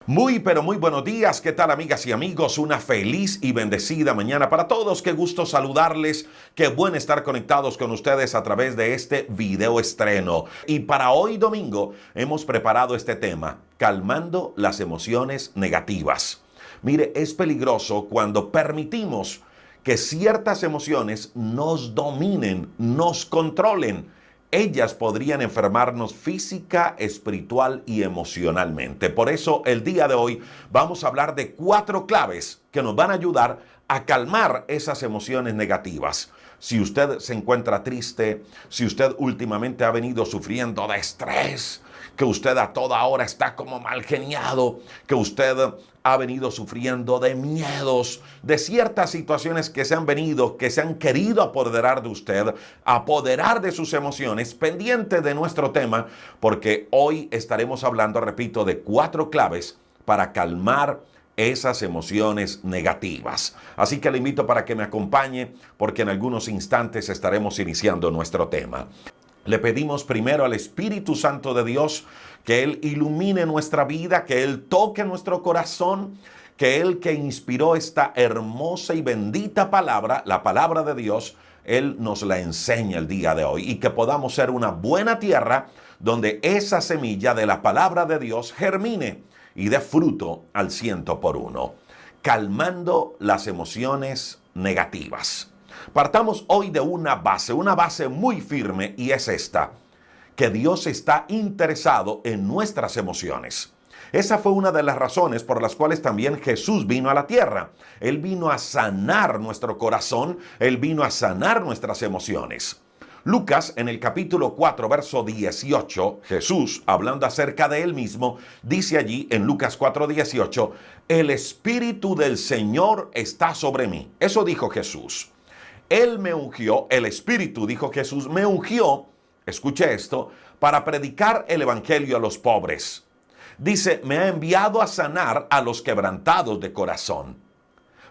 Muy, pero muy buenos días. ¿Qué tal, amigas y amigos? Una feliz y bendecida mañana para todos. Qué gusto saludarles. Qué bueno estar conectados con ustedes a través de este video estreno. Y para hoy domingo hemos preparado este tema, calmando las emociones negativas. Mire, es peligroso cuando permitimos que ciertas emociones nos dominen, nos controlen. Ellas podrían enfermarnos física, espiritual y emocionalmente. Por eso el día de hoy vamos a hablar de 4 claves que nos van a ayudar a calmar esas emociones negativas. Si usted se encuentra triste, si usted últimamente ha venido sufriendo de estrés, que usted a toda hora está como mal geniado, que usted ha venido sufriendo de miedos, de ciertas situaciones que se han venido, que se han querido apoderar de usted, apoderar de sus emociones, pendiente de nuestro tema, porque hoy estaremos hablando, repito, de 4 claves para calmar esas emociones negativas. Así que le invito para que me acompañe, porque en algunos instantes estaremos iniciando nuestro tema. Le pedimos primero al Espíritu Santo de Dios que Él ilumine nuestra vida, que Él toque nuestro corazón, que Él que inspiró esta hermosa y bendita palabra, la palabra de Dios, Él nos la enseña el día de hoy y que podamos ser una buena tierra donde esa semilla de la palabra de Dios germine y dé fruto al 100%, calmando las emociones negativas. Partamos hoy de una base muy firme, y es esta, que Dios está interesado en nuestras emociones. Esa fue una de las razones por las cuales también Jesús vino a la tierra. Él vino a sanar nuestro corazón, Él vino a sanar nuestras emociones. Lucas, en el capítulo 4, verso 18, Jesús, hablando acerca de Él mismo, dice allí en Lucas 4:18, el Espíritu del Señor está sobre mí. Eso dijo Jesús. Él me ungió, el Espíritu, dijo Jesús, me ungió, escuche esto, para predicar el Evangelio a los pobres. Dice, me ha enviado a sanar a los quebrantados de corazón,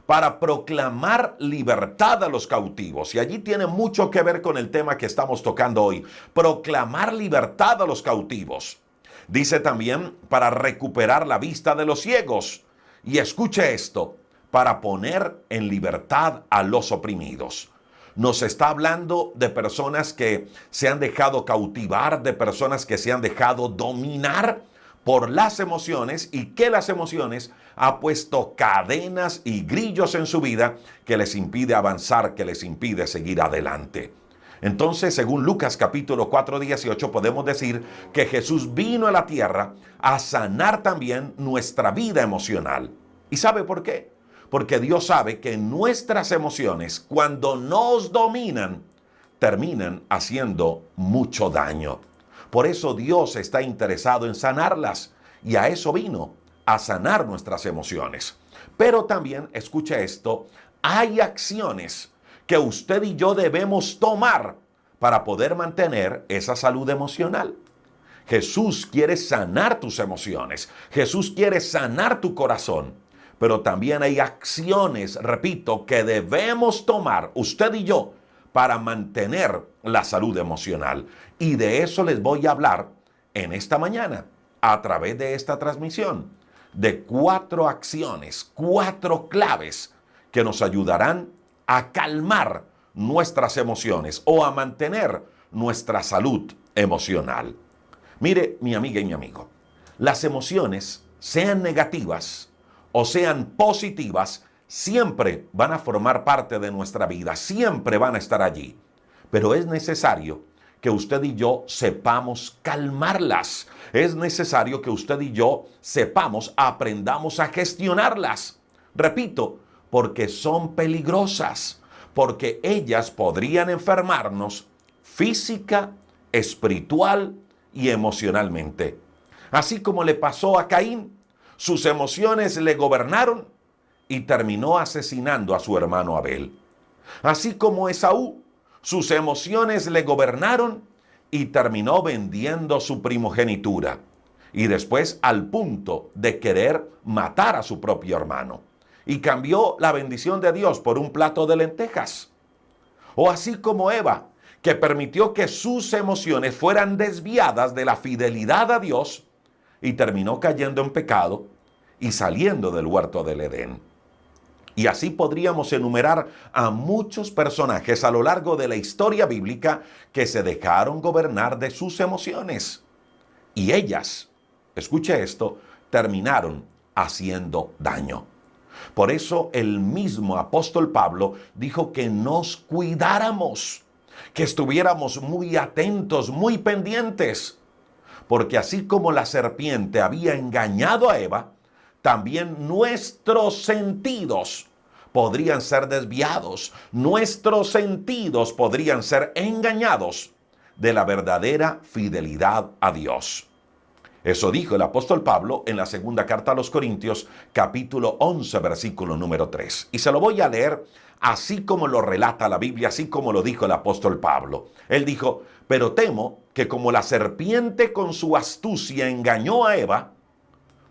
para proclamar libertad a los cautivos. Y allí tiene mucho que ver con el tema que estamos tocando hoy, proclamar libertad a los cautivos. Dice también, para recuperar la vista de los ciegos. Y escuche esto, para poner en libertad a los oprimidos. Nos está hablando de personas que se han dejado cautivar, de personas que se han dejado dominar por las emociones y que las emociones ha puesto cadenas y grillos en su vida que les impide avanzar, que les impide seguir adelante. Entonces, según Lucas capítulo 4:18, podemos decir que Jesús vino a la tierra a sanar también nuestra vida emocional. ¿Y sabe por qué? Porque Dios sabe que nuestras emociones, cuando nos dominan, terminan haciendo mucho daño. Por eso Dios está interesado en sanarlas, y a eso vino, a sanar nuestras emociones. Pero también, escuche esto, hay acciones que usted y yo debemos tomar para poder mantener esa salud emocional. Jesús quiere sanar tus emociones. Jesús quiere sanar tu corazón. Pero también hay acciones, repito, que debemos tomar usted y yo para mantener la salud emocional. Y de eso les voy a hablar en esta mañana, a través de esta transmisión, de 4 acciones, 4 claves que nos ayudarán a calmar nuestras emociones o a mantener nuestra salud emocional. Mire, mi amiga y mi amigo, las emociones, sean negativas o sean positivas, siempre van a formar parte de nuestra vida, siempre van a estar allí. Pero es necesario que usted y yo sepamos calmarlas. Es necesario que usted y yo sepamos, aprendamos a gestionarlas. Repito, porque son peligrosas, porque ellas podrían enfermarnos física, espiritual y emocionalmente. Así como le pasó a Caín, sus emociones le gobernaron y terminó asesinando a su hermano Abel. Así como Esaú, sus emociones le gobernaron y terminó vendiendo su primogenitura. Y después al punto de querer matar a su propio hermano. Y cambió la bendición de Dios por un plato de lentejas. O así como Eva, que permitió que sus emociones fueran desviadas de la fidelidad a Dios y terminó cayendo en pecado y saliendo del huerto del Edén. Y así podríamos enumerar a muchos personajes a lo largo de la historia bíblica que se dejaron gobernar de sus emociones. Y ellas, escuche esto, terminaron haciendo daño. Por eso el mismo apóstol Pablo dijo que nos cuidáramos, que estuviéramos muy atentos, muy pendientes. Porque así como la serpiente había engañado a Eva, también nuestros sentidos podrían ser desviados, nuestros sentidos podrían ser engañados de la verdadera fidelidad a Dios. Eso dijo el apóstol Pablo en la segunda carta a los Corintios, capítulo 11, versículo número 3. Y se lo voy a leer así como lo relata la Biblia, así como lo dijo el apóstol Pablo. Él dijo, pero temo que como la serpiente con su astucia engañó a Eva,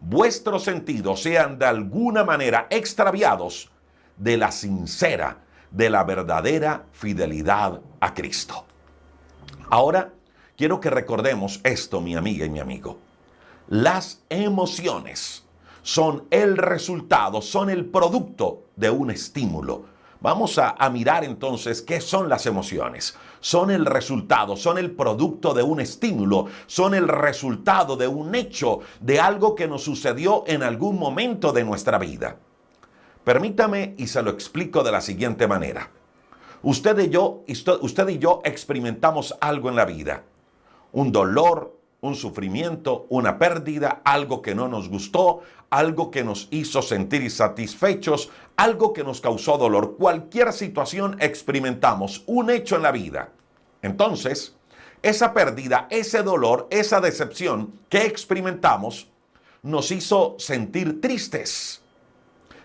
vuestros sentidos sean de alguna manera extraviados de la sincera, de la verdadera fidelidad a Cristo. Ahora, quiero que recordemos esto, mi amiga y mi amigo. Las emociones son el resultado, son el producto de un estímulo. Vamos a mirar entonces qué son las emociones. Son el resultado, son el producto de un estímulo, son el resultado de un hecho, de algo que nos sucedió en algún momento de nuestra vida. Permítame y se lo explico de la siguiente manera. Usted y yo experimentamos algo en la vida. Un dolor, un sufrimiento, una pérdida, algo que no nos gustó, algo que nos hizo sentir insatisfechos, algo que nos causó dolor. Cualquier situación experimentamos, un hecho en la vida. Entonces, esa pérdida, ese dolor, esa decepción que experimentamos nos hizo sentir tristes.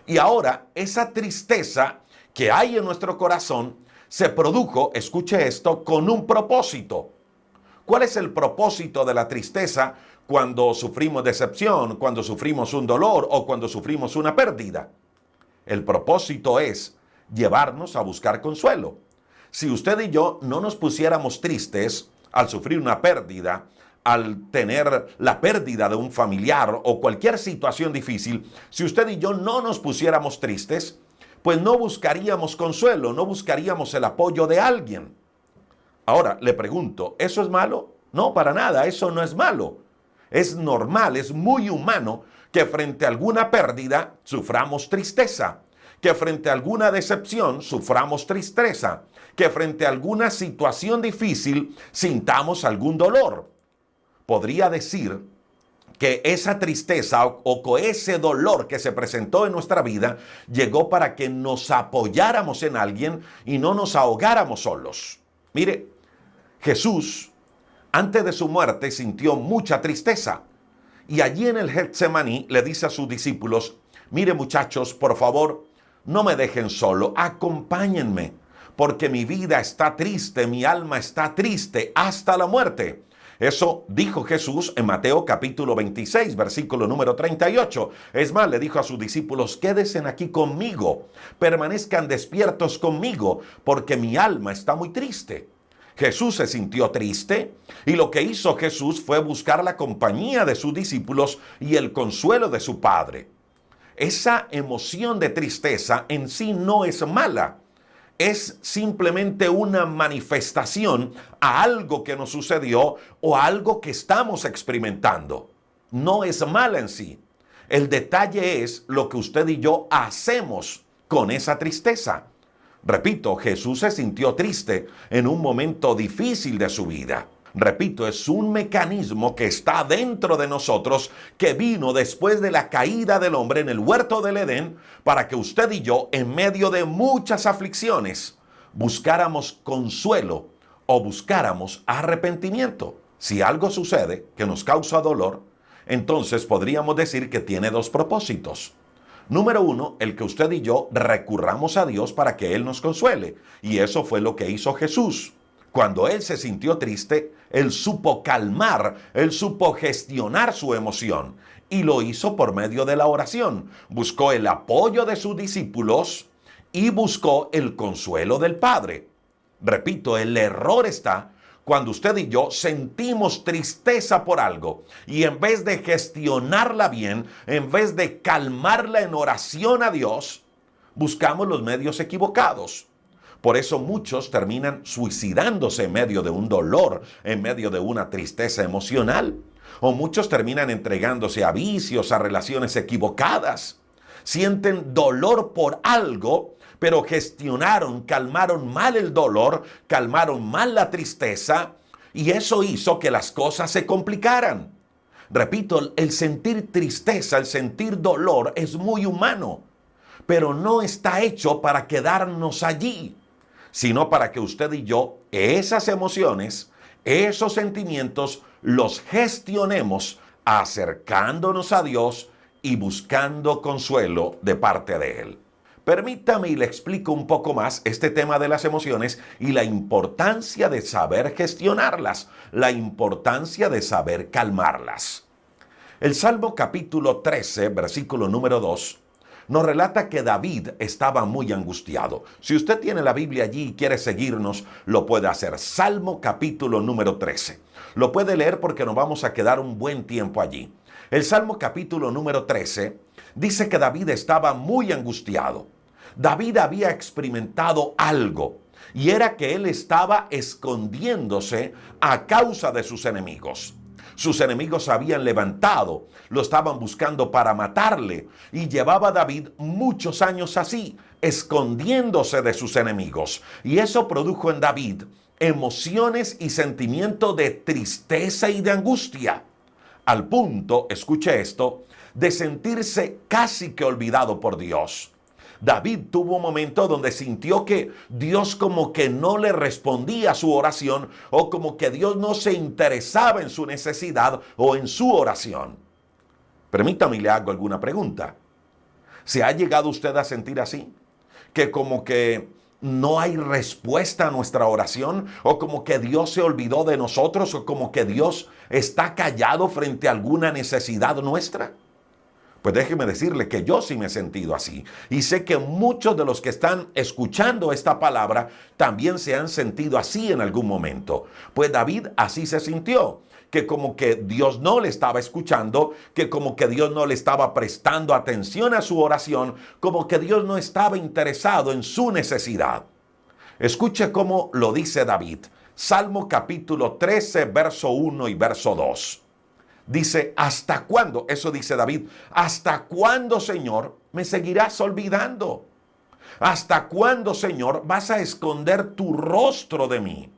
Y ahora esa tristeza que hay en nuestro corazón se produjo, escuche esto, con un propósito. ¿Cuál es el propósito de la tristeza cuando sufrimos decepción, cuando sufrimos un dolor o cuando sufrimos una pérdida? El propósito es llevarnos a buscar consuelo. Si usted y yo no nos pusiéramos tristes al sufrir una pérdida, al tener la pérdida de un familiar o cualquier situación difícil, si usted y yo no nos pusiéramos tristes, pues no buscaríamos consuelo, no buscaríamos el apoyo de alguien. Ahora, le pregunto, ¿eso es malo? No, para nada, eso no es malo. Es normal, es muy humano que frente a alguna pérdida suframos tristeza, que frente a alguna decepción suframos tristeza, que frente a alguna situación difícil sintamos algún dolor. Podría decir que esa tristeza o ese dolor que se presentó en nuestra vida llegó para que nos apoyáramos en alguien y no nos ahogáramos solos. Mire, Jesús, antes de su muerte, sintió mucha tristeza. Y allí en el Getsemaní le dice a sus discípulos, mire muchachos, por favor, no me dejen solo, acompáñenme, porque mi vida está triste, mi alma está triste hasta la muerte. Eso dijo Jesús en Mateo capítulo 26, versículo número 38. Es más, le dijo a sus discípulos, quédense aquí conmigo, permanezcan despiertos conmigo, porque mi alma está muy triste. Jesús se sintió triste y lo que hizo Jesús fue buscar la compañía de sus discípulos y el consuelo de su Padre. Esa emoción de tristeza en sí no es mala. Es simplemente una manifestación a algo que nos sucedió o a algo que estamos experimentando. No es mala en sí. El detalle es lo que usted y yo hacemos con esa tristeza. Repito, Jesús se sintió triste en un momento difícil de su vida. Repito, es un mecanismo que está dentro de nosotros, que vino después de la caída del hombre en el huerto del Edén, para que usted y yo, en medio de muchas aflicciones, buscáramos consuelo o buscáramos arrepentimiento. Si algo sucede que nos causa dolor, entonces podríamos decir que tiene dos propósitos. Número uno, el que usted y yo recurramos a Dios para que Él nos consuele. Y eso fue lo que hizo Jesús. Cuando Él se sintió triste, Él supo calmar, Él supo gestionar su emoción. Y lo hizo por medio de la oración. Buscó el apoyo de sus discípulos y buscó el consuelo del Padre. Repito, el error está cuando usted y yo sentimos tristeza por algo y en vez de gestionarla bien, en vez de calmarla en oración a Dios, buscamos los medios equivocados. Por eso muchos terminan suicidándose en medio de un dolor, en medio de una tristeza emocional. O muchos terminan entregándose a vicios, a relaciones equivocadas. Sienten dolor por algo, pero gestionaron, calmaron mal el dolor, calmaron mal la tristeza, y eso hizo que las cosas se complicaran. Repito, el sentir tristeza, el sentir dolor es muy humano, pero no está hecho para quedarnos allí, sino para que usted y yo esas emociones, esos sentimientos, los gestionemos acercándonos a Dios y buscando consuelo de parte de Él. Permítame y le explico un poco más este tema de las emociones y la importancia de saber gestionarlas, la importancia de saber calmarlas. El Salmo capítulo 13, versículo número 2, nos relata que David estaba muy angustiado. Si usted tiene la Biblia allí y quiere seguirnos, lo puede hacer. Salmo capítulo número 13. Lo puede leer porque nos vamos a quedar un buen tiempo allí. El Salmo capítulo número 13 dice que David estaba muy angustiado. David había experimentado algo, y era que él estaba escondiéndose a causa de sus enemigos. Sus enemigos se habían levantado, lo estaban buscando para matarle, y llevaba David muchos años así, escondiéndose de sus enemigos. Y eso produjo en David emociones y sentimiento de tristeza y de angustia, al punto, escuche esto, de sentirse casi que olvidado por Dios. David tuvo un momento donde sintió que Dios como que no le respondía a su oración, o como que Dios no se interesaba en su necesidad o en su oración. Permítame y le hago alguna pregunta. ¿Se ha llegado usted a sentir así? Que como que no hay respuesta a nuestra oración, o como que Dios se olvidó de nosotros, o como que Dios está callado frente a alguna necesidad nuestra. Pues déjeme decirle que yo sí me he sentido así, y sé que muchos de los que están escuchando esta palabra también se han sentido así en algún momento. Pues David así se sintió, que como que Dios no le estaba escuchando, que como que Dios no le estaba prestando atención a su oración, como que Dios no estaba interesado en su necesidad. Escuche cómo lo dice David. Salmo capítulo 13, verso 1 y verso 2. Dice, ¿hasta cuándo? Eso dice David. ¿Hasta cuándo, Señor, me seguirás olvidando? ¿Hasta cuándo, Señor, vas a esconder tu rostro de mí?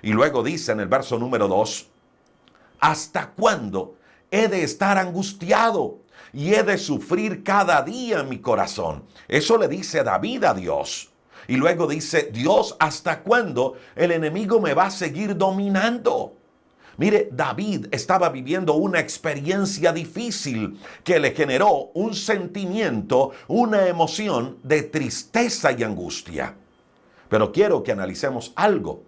Y luego dice en el verso número 2, ¿hasta cuándo he de estar angustiado y he de sufrir cada día en mi corazón? Eso le dice David a Dios. Y luego dice, Dios, ¿hasta cuándo el enemigo me va a seguir dominando? Mire, David estaba viviendo una experiencia difícil que le generó un sentimiento, una emoción de tristeza y angustia. Pero quiero que analicemos algo.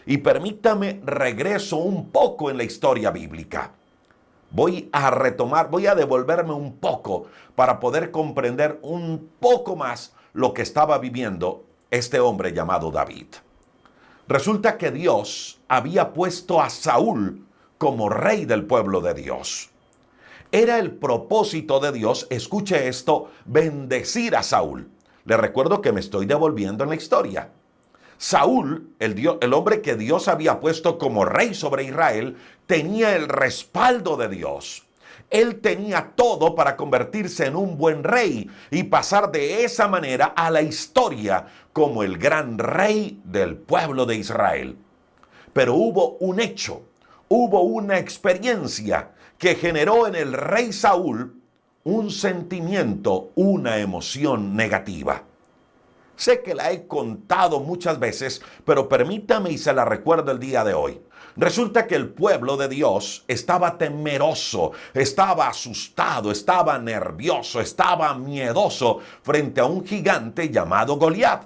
Y permítame, regreso un poco en la historia bíblica. Voy a devolverme un poco para poder comprender un poco más lo que estaba viviendo este hombre llamado David. Resulta que Dios había puesto a Saúl como rey del pueblo de Dios. Era el propósito de Dios, escuche esto, bendecir a Saúl. Le recuerdo que me estoy devolviendo en la historia. Saúl, el hombre que Dios había puesto como rey sobre Israel, tenía el respaldo de Dios. Él tenía todo para convertirse en un buen rey y pasar de esa manera a la historia como el gran rey del pueblo de Israel. Pero hubo un hecho, hubo una experiencia que generó en el rey Saúl un sentimiento, una emoción negativa. Sé que la he contado muchas veces, pero permítame y se la recuerdo el día de hoy. Resulta que el pueblo de Dios estaba temeroso, estaba asustado, estaba nervioso, estaba miedoso frente a un gigante llamado Goliat.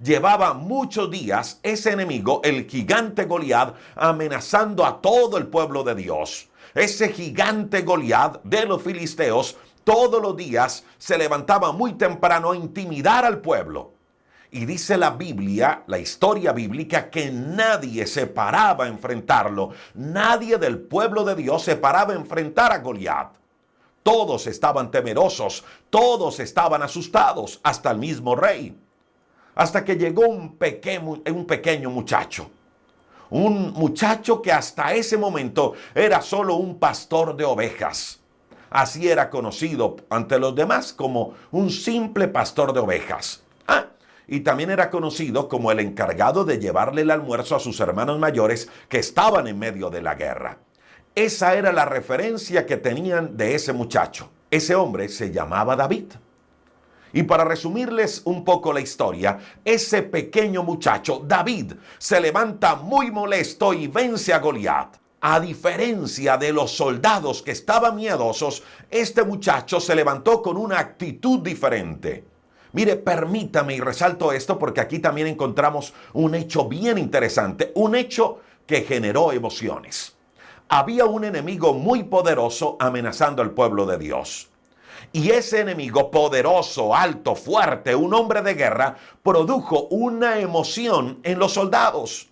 Llevaba muchos días ese enemigo, el gigante Goliat, amenazando a todo el pueblo de Dios. Ese gigante Goliat de los filisteos todos los días se levantaba muy temprano a intimidar al pueblo. Y dice la Biblia, la historia bíblica, que nadie se paraba a enfrentarlo. Nadie del pueblo de Dios se paraba a enfrentar a Goliat. Todos estaban temerosos, todos estaban asustados, hasta el mismo rey. Hasta que llegó un pequeño muchacho. Un muchacho que hasta ese momento era solo un pastor de ovejas. Así era conocido ante los demás como un simple pastor de ovejas. Y también era conocido como el encargado de llevarle el almuerzo a sus hermanos mayores que estaban en medio de la guerra. Esa era la referencia que tenían de ese muchacho. Ese hombre se llamaba David. Y para resumirles un poco la historia, ese pequeño muchacho, David, se levanta muy molesto y vence a Goliat. A diferencia de los soldados que estaban miedosos, este muchacho se levantó con una actitud diferente. Mire, permítame y resalto esto porque aquí también encontramos un hecho bien interesante, un hecho que generó emociones. Había un enemigo muy poderoso amenazando al pueblo de Dios. Y ese enemigo poderoso, alto, fuerte, un hombre de guerra, produjo una emoción en los soldados.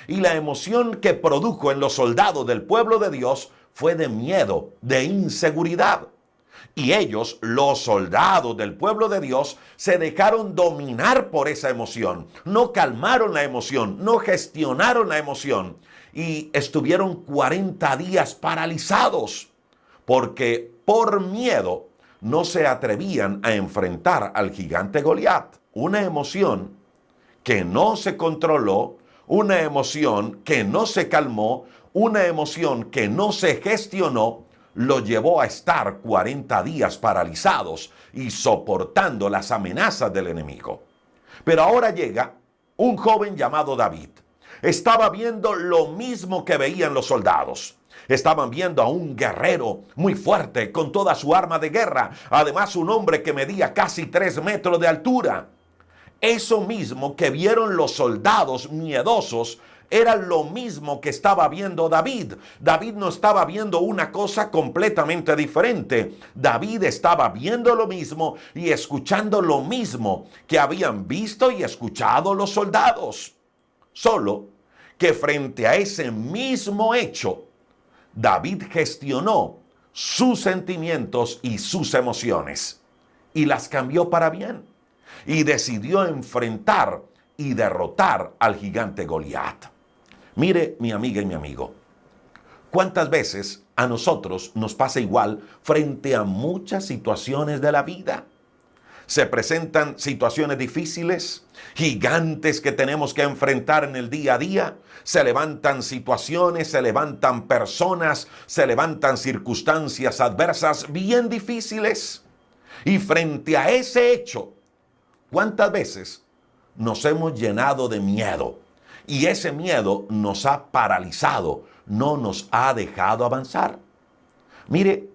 Y la emoción que produjo en los soldados del pueblo de Dios fue de miedo, de inseguridad. Y ellos, los soldados del pueblo de Dios, se dejaron dominar por esa emoción. No calmaron la emoción, no gestionaron la emoción. Y estuvieron 40 días paralizados, porque por miedo no se atrevían a enfrentar al gigante Goliat. Una emoción que no se controló, una emoción que no se calmó, una emoción que no se gestionó, lo llevó a estar 40 días paralizados y soportando las amenazas del enemigo. Pero ahora llega un joven llamado David. Estaba viendo lo mismo que veían los soldados. Estaban viendo a un guerrero muy fuerte con toda su arma de guerra. Además, un hombre que medía casi 3 metros de altura. Eso mismo que vieron los soldados miedosos era lo mismo que estaba viendo David. David no estaba viendo una cosa completamente diferente. David estaba viendo lo mismo y escuchando lo mismo que habían visto y escuchado los soldados. Solo que frente a ese mismo hecho, David gestionó sus sentimientos y sus emociones y las cambió para bien y decidió enfrentar y derrotar al gigante Goliat. Mire, mi amiga y mi amigo, ¿cuántas veces a nosotros nos pasa igual frente a muchas situaciones de la vida? Se presentan situaciones difíciles, gigantes que tenemos que enfrentar en el día a día. Se levantan situaciones, se levantan personas, se levantan circunstancias adversas bien difíciles. Y frente a ese hecho, ¿cuántas veces nos hemos llenado de miedo? Y ese miedo nos ha paralizado, no nos ha dejado avanzar. Mire,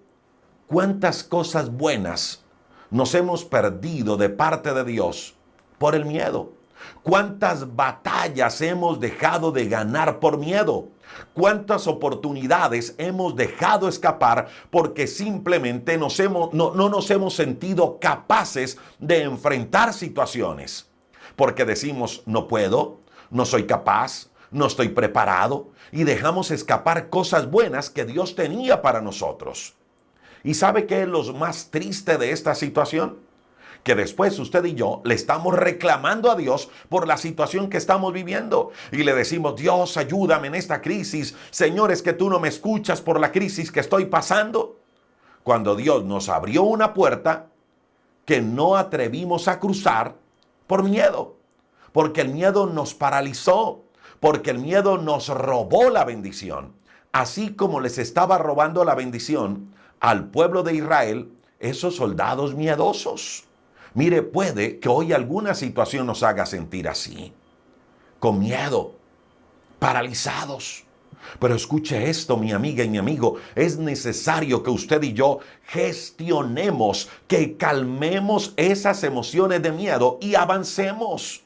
cuántas cosas buenas nos hemos perdido de parte de Dios por el miedo. ¿Cuántas batallas hemos dejado de ganar por miedo? ¿Cuántas oportunidades hemos dejado escapar porque simplemente no nos hemos sentido capaces de enfrentar situaciones? Porque decimos, no puedo, no soy capaz, no estoy preparado, y dejamos escapar cosas buenas que Dios tenía para nosotros. ¿Y sabe qué es lo más triste de esta situación? Que después usted y yo le estamos reclamando a Dios por la situación que estamos viviendo. Y le decimos, Dios, ayúdame en esta crisis. Señor, es que tú no me escuchas por la crisis que estoy pasando. Cuando Dios nos abrió una puerta que no atrevimos a cruzar por miedo. Porque el miedo nos paralizó. Porque el miedo nos robó la bendición. Así como les estaba robando la bendición al pueblo de Israel, esos soldados miedosos. Mire, puede que hoy alguna situación nos haga sentir así, con miedo, paralizados. Pero escuche esto, mi amiga y mi amigo, es necesario que usted y yo gestionemos, que calmemos esas emociones de miedo y avancemos.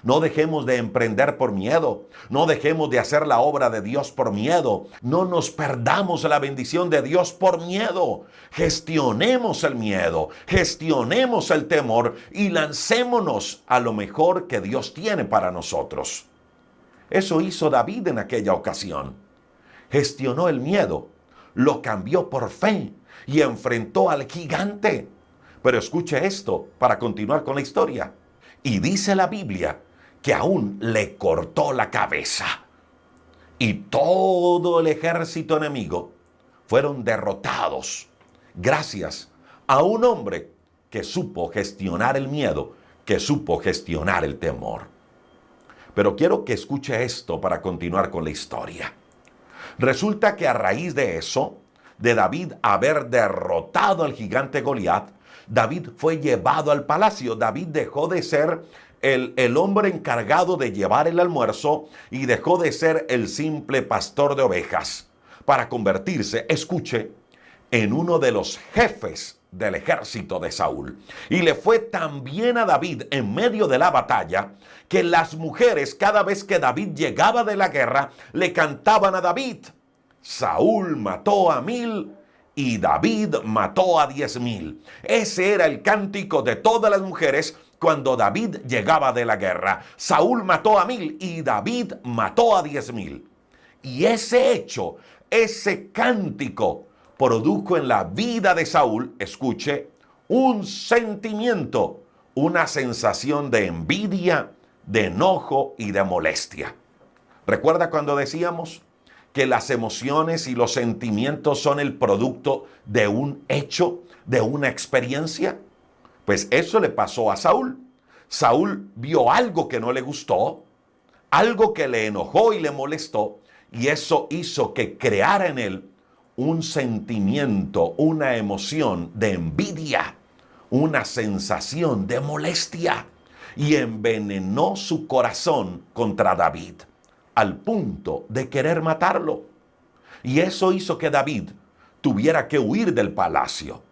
No dejemos de emprender por miedo. No dejemos de hacer la obra de Dios por miedo. No nos perdamos la bendición de Dios por miedo. Gestionemos el miedo, gestionemos el temor y lancémonos a lo mejor que Dios tiene para nosotros. Eso hizo David en aquella ocasión. Gestionó el miedo, lo cambió por fe y enfrentó al gigante. Pero escuche esto para continuar con la historia. Y dice la Biblia que aún le cortó la cabeza. Y todo el ejército enemigo fueron derrotados gracias a un hombre que supo gestionar el miedo, que supo gestionar el temor. Pero quiero que escuche esto para continuar con la historia. Resulta que a raíz de eso, de David haber derrotado al gigante Goliat, David fue llevado al palacio. David dejó de ser el hombre encargado de llevar el almuerzo y dejó de ser el simple pastor de ovejas para convertirse, escuche, en uno de los jefes del ejército de Saúl. Y le fue tan bien a David en medio de la batalla que las mujeres, cada vez que David llegaba de la guerra, le cantaban a David: Saúl mató a 1000 y David mató a 10,000. Ese era el cántico de todas las mujeres cuando David llegaba de la guerra. Saúl mató a 1000 y David mató a 10,000. Y ese hecho, ese cántico, produjo en la vida de Saúl, escuche, un sentimiento, una sensación de envidia, de enojo y de molestia. ¿Recuerda cuando decíamos que las emociones y los sentimientos son el producto de un hecho, de una experiencia? Pues eso le pasó a Saúl. Saúl vio algo que no le gustó, algo que le enojó y le molestó, y eso hizo que creara en él un sentimiento, una emoción de envidia, una sensación de molestia, y envenenó su corazón contra David, al punto de querer matarlo. Y eso hizo que David tuviera que huir del palacio.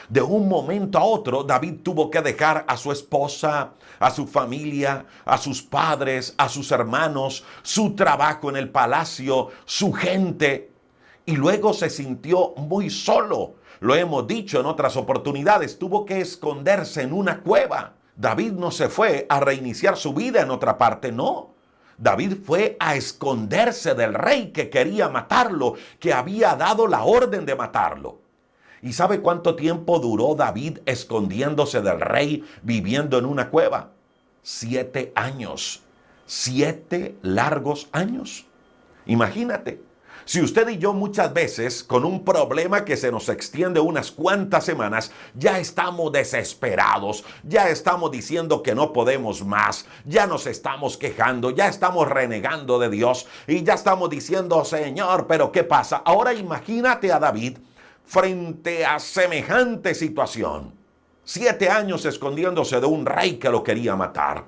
De un momento a otro, David tuvo que dejar a su esposa, a su familia, a sus padres, a sus hermanos, su trabajo en el palacio, su gente. Y luego se sintió muy solo. Lo hemos dicho en otras oportunidades, tuvo que esconderse en una cueva. David no se fue a reiniciar su vida en otra parte, no. David fue a esconderse del rey que quería matarlo, que había dado la orden de matarlo. ¿Y sabe cuánto tiempo duró David escondiéndose del rey, viviendo en una cueva? 7 años. 7 largos años. Imagínate. Si usted y yo muchas veces con un problema que se nos extiende unas cuantas semanas, ya estamos desesperados, ya estamos diciendo que no podemos más, ya nos estamos quejando, ya estamos renegando de Dios y ya estamos diciendo: Señor, ¿pero qué pasa? Ahora imagínate a David frente a semejante situación. 7 años escondiéndose de un rey que lo quería matar.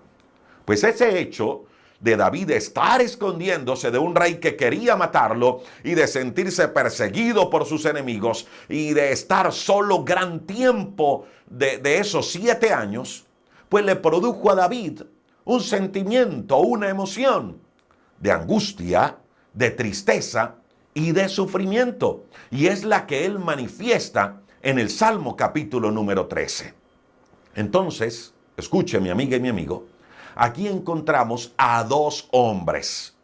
Pues ese hecho de David estar escondiéndose de un rey que quería matarlo y de sentirse perseguido por sus enemigos y de estar solo gran tiempo de esos 7 años, pues le produjo a David un sentimiento, una emoción de angustia, de tristeza y de sufrimiento. Y es la que él manifiesta en el Salmo capítulo número 13. Entonces, escuche mi amiga y mi amigo, aquí encontramos a 2 hombres.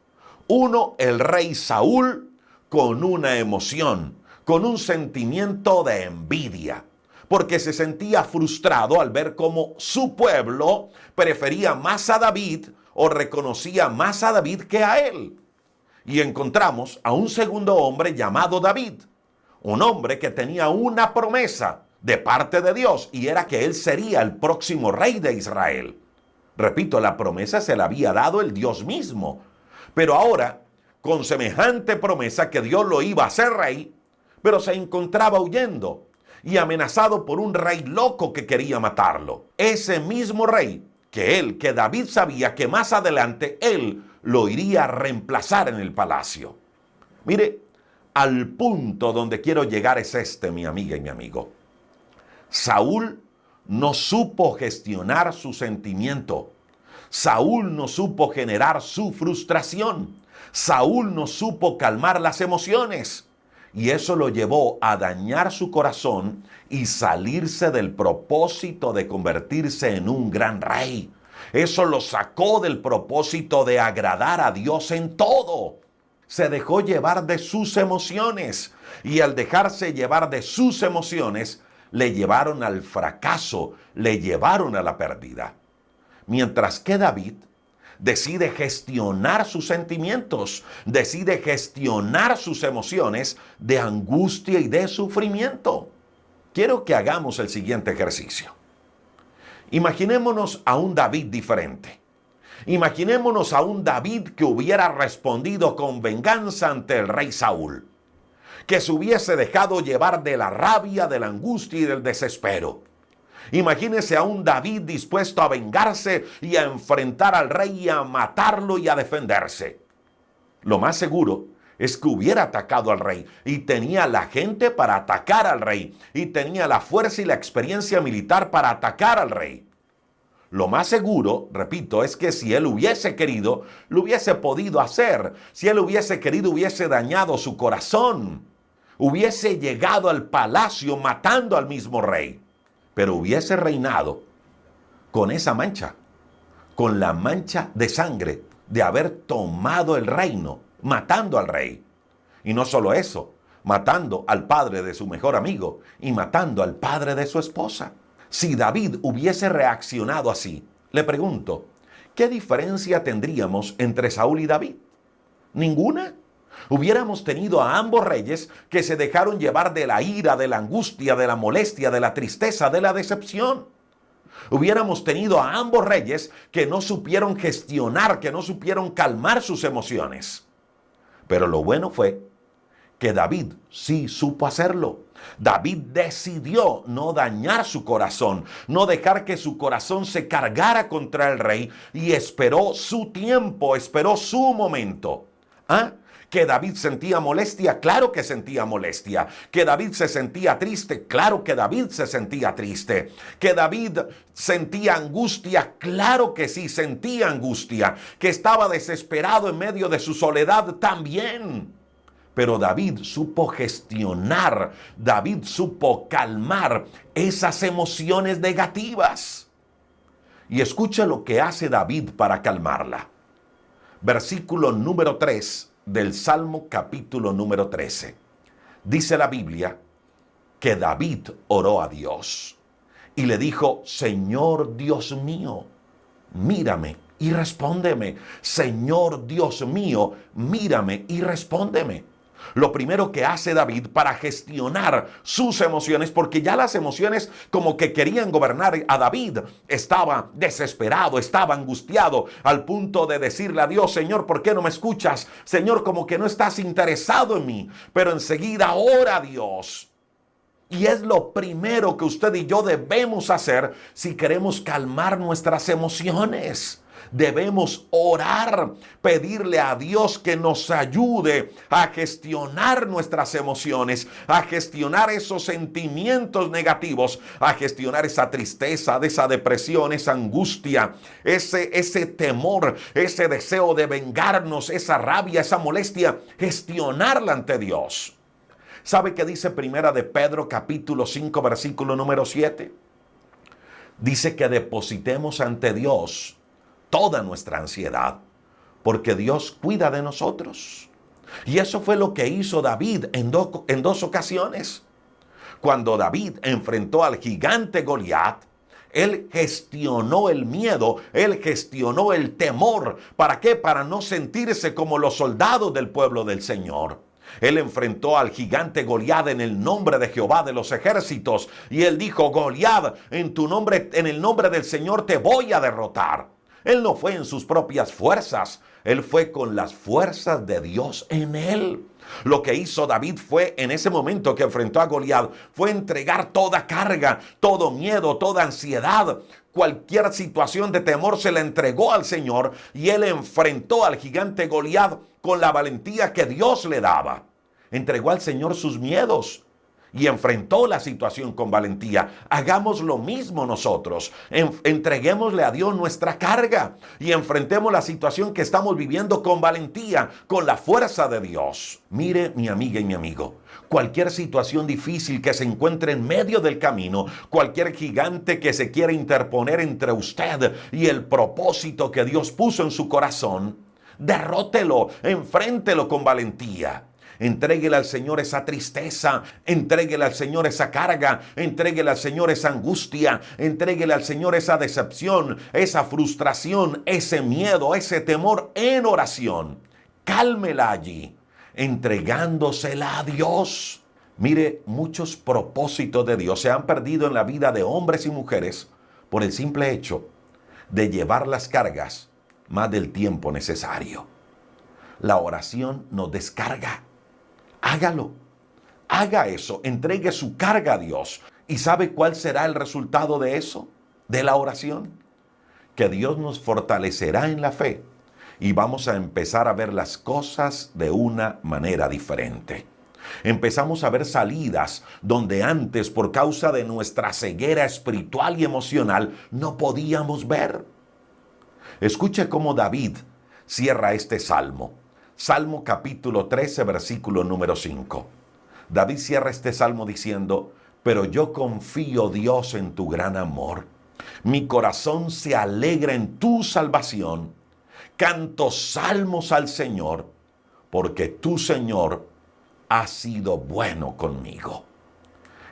Uno, el rey Saúl, con una emoción, con un sentimiento de envidia, porque se sentía frustrado al ver cómo su pueblo prefería más a David o reconocía más a David que a él. Y encontramos a un segundo hombre llamado David, un hombre que tenía una promesa de parte de Dios, y era que él sería el próximo rey de Israel. Repito, la promesa se la había dado el Dios mismo. Pero ahora, con semejante promesa que Dios lo iba a hacer rey, pero se encontraba huyendo y amenazado por un rey loco que quería matarlo. Ese mismo rey que David sabía que más adelante él lo iría a reemplazar en el palacio. Mire, al punto donde quiero llegar es este, mi amiga y mi amigo. Saúl no supo gestionar su sentimiento. Saúl no supo generar su frustración. Saúl no supo calmar las emociones. Y eso lo llevó a dañar su corazón y salirse del propósito de convertirse en un gran rey. Eso lo sacó del propósito de agradar a Dios en todo. Se dejó llevar de sus emociones. Y al dejarse llevar de sus emociones, le llevaron al fracaso, le llevaron a la pérdida. Mientras que David decide gestionar sus sentimientos, decide gestionar sus emociones de angustia y de sufrimiento. Quiero que hagamos el siguiente ejercicio. Imaginémonos a un David diferente. Imaginémonos a un David que hubiera respondido con venganza ante el rey Saúl, que se hubiese dejado llevar de la rabia, de la angustia y del desespero. Imagínese a un David dispuesto a vengarse y a enfrentar al rey y a matarlo y a defenderse. Lo más seguro es que hubiera atacado al rey y tenía la gente para atacar al rey y tenía la fuerza y la experiencia militar para atacar al rey. Lo más seguro, repito, es que si él hubiese querido, lo hubiese podido hacer. Si él hubiese querido, hubiese dañado su corazón. Hubiese llegado al palacio matando al mismo rey. Pero hubiese reinado con esa mancha, con la mancha de sangre de haber tomado el reino, matando al rey. Y no solo eso, matando al padre de su mejor amigo y matando al padre de su esposa. Si David hubiese reaccionado así, le pregunto, ¿qué diferencia tendríamos entre Saúl y David? ¿Ninguna? Hubiéramos tenido a ambos reyes que se dejaron llevar de la ira, de la angustia, de la molestia, de la tristeza, de la decepción. Hubiéramos tenido a ambos reyes que no supieron gestionar, que no supieron calmar sus emociones. Pero lo bueno fue que David sí supo hacerlo. David decidió no dañar su corazón, no dejar que su corazón se cargara contra el rey y esperó su tiempo, esperó su momento. ¿Ah? ¿Que David sentía molestia? Claro que sentía molestia. ¿Que David se sentía triste? Claro que David se sentía triste. ¿Que David sentía angustia? Claro que sí, sentía angustia. ¿Que estaba desesperado en medio de su soledad? También. Pero David supo gestionar, David supo calmar esas emociones negativas. Y escucha lo que hace David para calmarla. Versículo número 3 del Salmo capítulo número 13. Dice la Biblia que David oró a Dios y le dijo, Señor Dios mío, mírame y respóndeme. Señor Dios mío, mírame y respóndeme. Lo primero que hace David para gestionar sus emociones, porque ya las emociones como que querían gobernar a David, estaba desesperado, estaba angustiado al punto de decirle a Dios, Señor, ¿por qué no me escuchas? Señor, como que no estás interesado en mí, pero enseguida ora a Dios. Y es lo primero que usted y yo debemos hacer si queremos calmar nuestras emociones. Debemos orar, pedirle a Dios que nos ayude a gestionar nuestras emociones, a gestionar esos sentimientos negativos, a gestionar esa tristeza, esa depresión, esa angustia, ese temor, ese deseo de vengarnos, esa rabia, esa molestia, gestionarla ante Dios. ¿Sabe qué dice Primera de Pedro capítulo 5 versículo número 7? Dice que depositemos ante Dios toda nuestra ansiedad, porque Dios cuida de nosotros. Y eso fue lo que hizo David en dos ocasiones. Cuando David enfrentó al gigante Goliat, él gestionó el miedo, él gestionó el temor. ¿Para qué? Para no sentirse como los soldados del pueblo del Señor. Él enfrentó al gigante Goliat en el nombre de Jehová de los ejércitos. Y él dijo, Goliat, en el nombre del Señor te voy a derrotar. Él no fue en sus propias fuerzas, él fue con las fuerzas de Dios en él. Lo que hizo David fue, en ese momento que enfrentó a Goliat, fue entregar toda carga, todo miedo, toda ansiedad, cualquier situación de temor se la entregó al Señor y él enfrentó al gigante Goliat con la valentía que Dios le daba. Entregó al Señor sus miedos y enfrentó la situación con valentía. Hagamos lo mismo nosotros. Entreguémosle a Dios nuestra carga y enfrentemos la situación que estamos viviendo con valentía, con la fuerza de Dios. Mire, mi amiga y mi amigo, cualquier situación difícil que se encuentre en medio del camino, cualquier gigante que se quiera interponer entre usted y el propósito que Dios puso en su corazón, derrótelo, enfréntelo con valentía. Entréguele al Señor esa tristeza, entréguele al Señor esa carga, entréguele al Señor esa angustia, entréguele al Señor esa decepción, esa frustración, ese miedo, ese temor en oración. Cálmela allí, entregándosela a Dios. Mire, muchos propósitos de Dios se han perdido en la vida de hombres y mujeres por el simple hecho de llevar las cargas más del tiempo necesario. La oración nos descarga. Hágalo, haga eso, entregue su carga a Dios. ¿Y sabe cuál será el resultado de eso? De la oración. Que Dios nos fortalecerá en la fe y vamos a empezar a ver las cosas de una manera diferente. Empezamos a ver salidas donde antes, por causa de nuestra ceguera espiritual y emocional, no podíamos ver. Escuche cómo David cierra este salmo. Salmo capítulo 13, versículo número 5. David cierra este salmo diciendo: pero yo confío, Dios, en tu gran amor. Mi corazón se alegra en tu salvación. Canto salmos al Señor, porque tú, Señor, has sido bueno conmigo.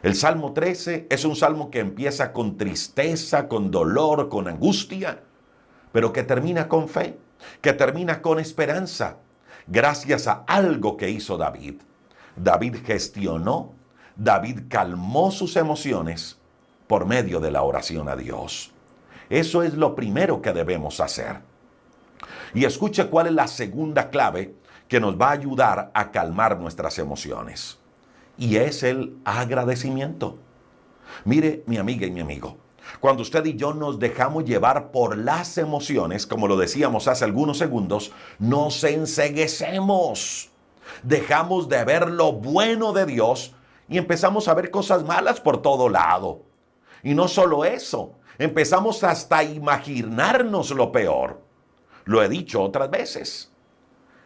El Salmo 13 es un salmo que empieza con tristeza, con dolor, con angustia, pero que termina con fe, que termina con esperanza. Gracias a algo que hizo David. David gestionó, David calmó sus emociones por medio de la oración a Dios. Eso es lo primero que debemos hacer. Y escuche cuál es la segunda clave que nos va a ayudar a calmar nuestras emociones. Y es el agradecimiento. Mire, mi amiga y mi amigo, cuando usted y yo nos dejamos llevar por las emociones, como lo decíamos hace algunos segundos, nos enceguecemos. Dejamos de ver lo bueno de Dios y empezamos a ver cosas malas por todo lado. Y no solo eso, empezamos hasta a imaginarnos lo peor. Lo he dicho otras veces.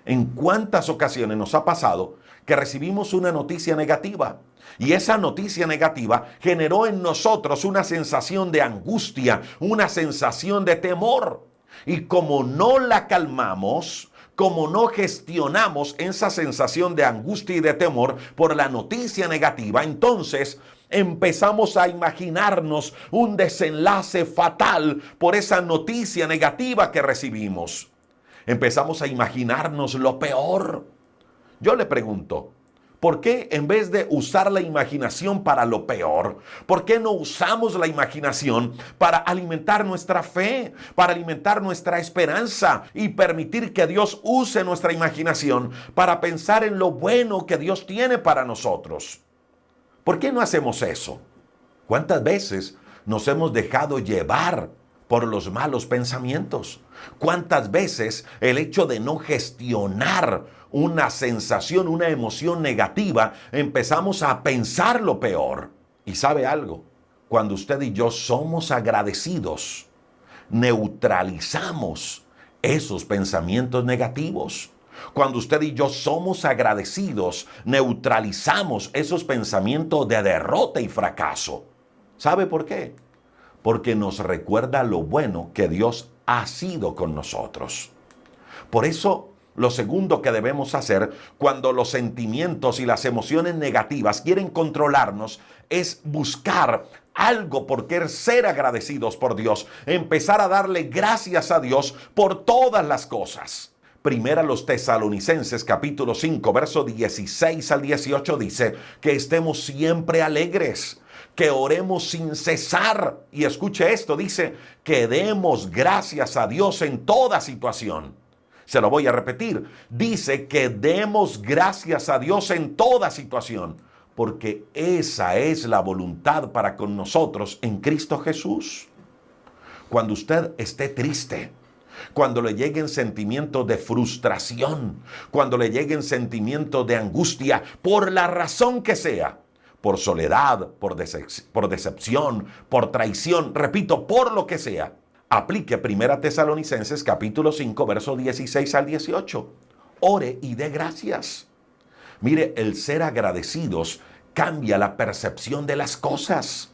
¿En cuántas ocasiones nos ha pasado que recibimos una noticia negativa? Y esa noticia negativa generó en nosotros una sensación de angustia, una sensación de temor. Y como no la calmamos, como no gestionamos esa sensación de angustia y de temor por la noticia negativa, entonces empezamos a imaginarnos un desenlace fatal por esa noticia negativa que recibimos. Empezamos a imaginarnos lo peor. Yo le pregunto, ¿por qué en vez de usar la imaginación para lo peor, por qué no usamos la imaginación para alimentar nuestra fe, para alimentar nuestra esperanza y permitir que Dios use nuestra imaginación para pensar en lo bueno que Dios tiene para nosotros? ¿Por qué no hacemos eso? ¿Cuántas veces nos hemos dejado llevar por los malos pensamientos? ¿Cuántas veces el hecho de no gestionar una sensación, una emoción negativa, empezamos a pensar lo peor? Y sabe algo, cuando usted y yo somos agradecidos, neutralizamos esos pensamientos negativos. Cuando usted y yo somos agradecidos, neutralizamos esos pensamientos de derrota y fracaso. ¿Sabe por qué? Porque nos recuerda lo bueno que Dios ha sido con nosotros. Por eso, lo segundo que debemos hacer cuando los sentimientos y las emociones negativas quieren controlarnos es buscar algo por qué ser agradecidos por Dios, empezar a darle gracias a Dios por todas las cosas. Primera los Tesalonicenses capítulo 5, verso 16 al 18 dice que estemos siempre alegres, que oremos sin cesar. Y escuche esto, dice que demos gracias a Dios en toda situación. Se lo voy a repetir, dice que demos gracias a Dios en toda situación, porque esa es la voluntad para con nosotros en Cristo Jesús. Cuando usted esté triste, cuando le lleguen sentimientos de frustración, cuando le lleguen sentimientos de angustia, por la razón que sea, por soledad, por decepción, por traición, repito, por lo que sea, aplique 1 Tesalonicenses capítulo 5, versos 16 al 18. Ore y dé gracias. Mire, el ser agradecidos cambia la percepción de las cosas.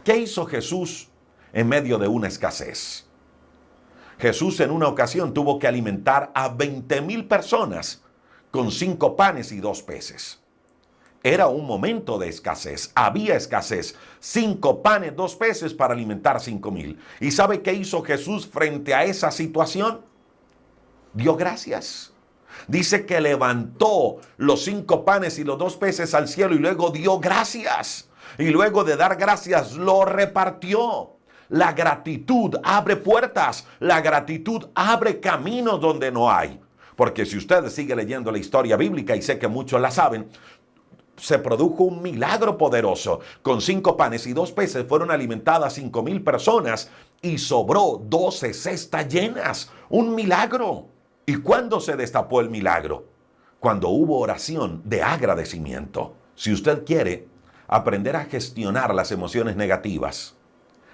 ¿Qué hizo Jesús en medio de una escasez? Jesús en una ocasión tuvo que alimentar a 20,000 personas con 5 panes y 2 peces. Era un momento de escasez, había escasez. 5 panes, 2 peces para alimentar 5,000. ¿Y sabe qué hizo Jesús frente a esa situación? Dio gracias. Dice que levantó los 5 panes y los 2 peces al cielo y luego dio gracias. Y luego de dar gracias lo repartió. La gratitud abre puertas, la gratitud abre caminos donde no hay. Porque si usted sigue leyendo la historia bíblica, y sé que muchos la saben, se produjo un milagro poderoso. Con 5 panes y 2 peces fueron alimentadas 5,000 personas y sobró 12 cestas llenas. Un milagro. ¿Y cuándo se destapó el milagro? Cuando hubo oración de agradecimiento. Si usted quiere aprender a gestionar las emociones negativas,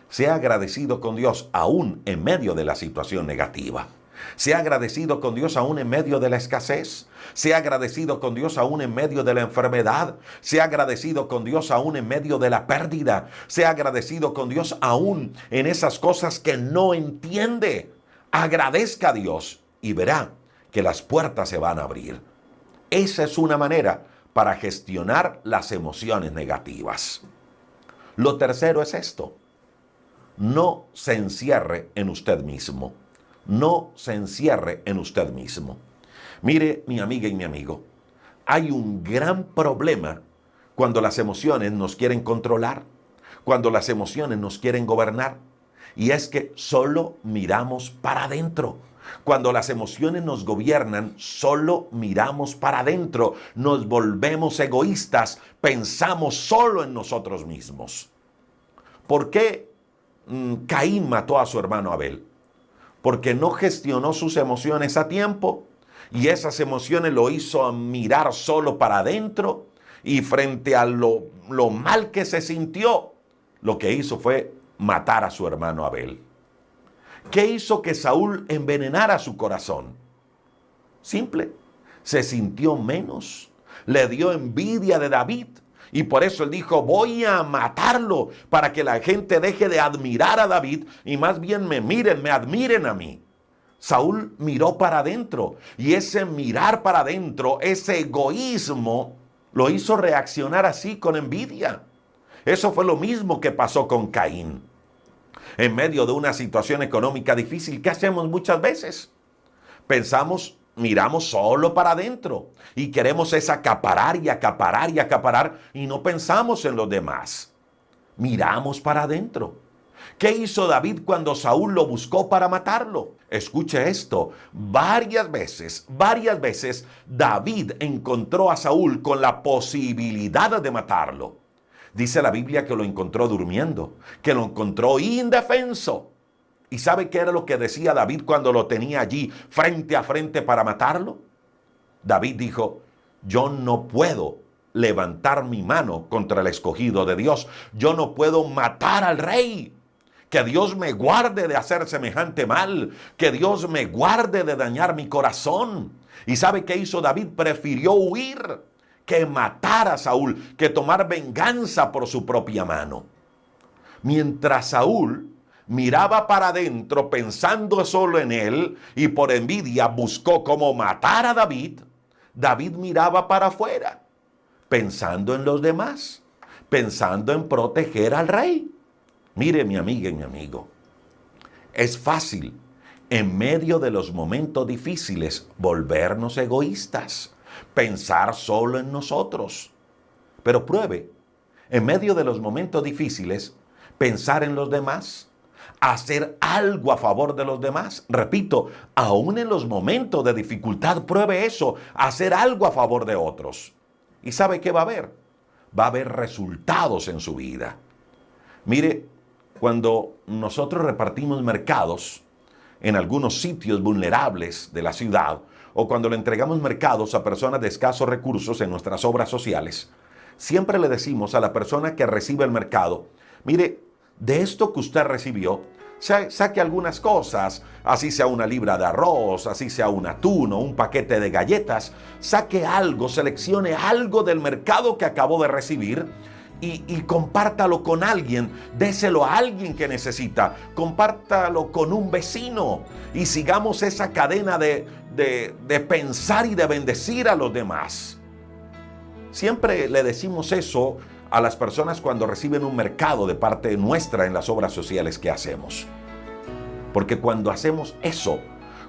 sea agradecido con Dios aún en medio de la situación negativa. Sea agradecido con Dios aún en medio de la escasez. Sea agradecido con Dios aún en medio de la enfermedad. Sea agradecido con Dios aún en medio de la pérdida. Sea agradecido con Dios aún en esas cosas que no entiende. Agradezca a Dios y verá que las puertas se van a abrir. Esa es una manera para gestionar las emociones negativas. Lo tercero es esto. No se encierre en usted mismo. No se encierre en usted mismo. Mire, mi amiga y mi amigo, hay un gran problema cuando las emociones nos quieren controlar, cuando las emociones nos quieren gobernar. Y es que solo miramos para adentro. Cuando las emociones nos gobiernan, solo miramos para adentro. Nos volvemos egoístas, pensamos solo en nosotros mismos. ¿Por qué Caín mató a su hermano Abel? Porque no gestionó sus emociones a tiempo y esas emociones lo hizo mirar solo para adentro, y frente a lo mal que se sintió, lo que hizo fue matar a su hermano Abel. ¿Qué hizo que Saúl envenenara su corazón? Simple, se sintió menos, le dio envidia de David. Y por eso él dijo, voy a matarlo para que la gente deje de admirar a David y más bien me miren, me admiren a mí. Saúl miró para adentro y ese mirar para adentro, ese egoísmo, lo hizo reaccionar así con envidia. Eso fue lo mismo que pasó con Caín. En medio de una situación económica difícil, ¿qué hacemos muchas veces? Miramos solo para adentro y queremos es acaparar y acaparar y acaparar y no pensamos en los demás. Miramos para adentro. ¿Qué hizo David cuando Saúl lo buscó para matarlo? Escuche esto, varias veces David encontró a Saúl con la posibilidad de matarlo. Dice la Biblia que lo encontró durmiendo, que lo encontró indefenso. ¿Y sabe qué era lo que decía David cuando lo tenía allí frente a frente para matarlo? David dijo, yo no puedo levantar mi mano contra el escogido de Dios. Yo no puedo matar al rey. Que Dios me guarde de hacer semejante mal. Que Dios me guarde de dañar mi corazón. ¿Y sabe qué hizo David? Prefirió huir que matar a Saúl, que tomar venganza por su propia mano. Mientras Saúl miraba para adentro pensando solo en él y por envidia buscó cómo matar a David, David miraba para afuera, pensando en los demás, pensando en proteger al rey. Mire, mi amiga y mi amigo, es fácil en medio de los momentos difíciles volvernos egoístas, pensar solo en nosotros. Pero pruebe, en medio de los momentos difíciles, pensar en los demás, hacer algo a favor de los demás. Repito, aún en los momentos de dificultad, pruebe eso, hacer algo a favor de otros. ¿Y sabe qué va a haber? Va a haber resultados en su vida. Mire, cuando nosotros repartimos mercados en algunos sitios vulnerables de la ciudad, o cuando le entregamos mercados a personas de escasos recursos en nuestras obras sociales, Siempre le decimos a la persona que recibe el mercado, mire, de esto que usted recibió, saque algunas cosas, así sea una libra de arroz, así sea un atún o un paquete de galletas, saque algo, seleccione algo del mercado que acabó de recibir y compártalo con alguien, déselo a alguien que necesita, compártalo con un vecino y sigamos esa cadena de pensar y de bendecir a los demás. Siempre le decimos eso a las personas cuando reciben un mercado de parte nuestra en las obras sociales que hacemos. Porque cuando hacemos eso,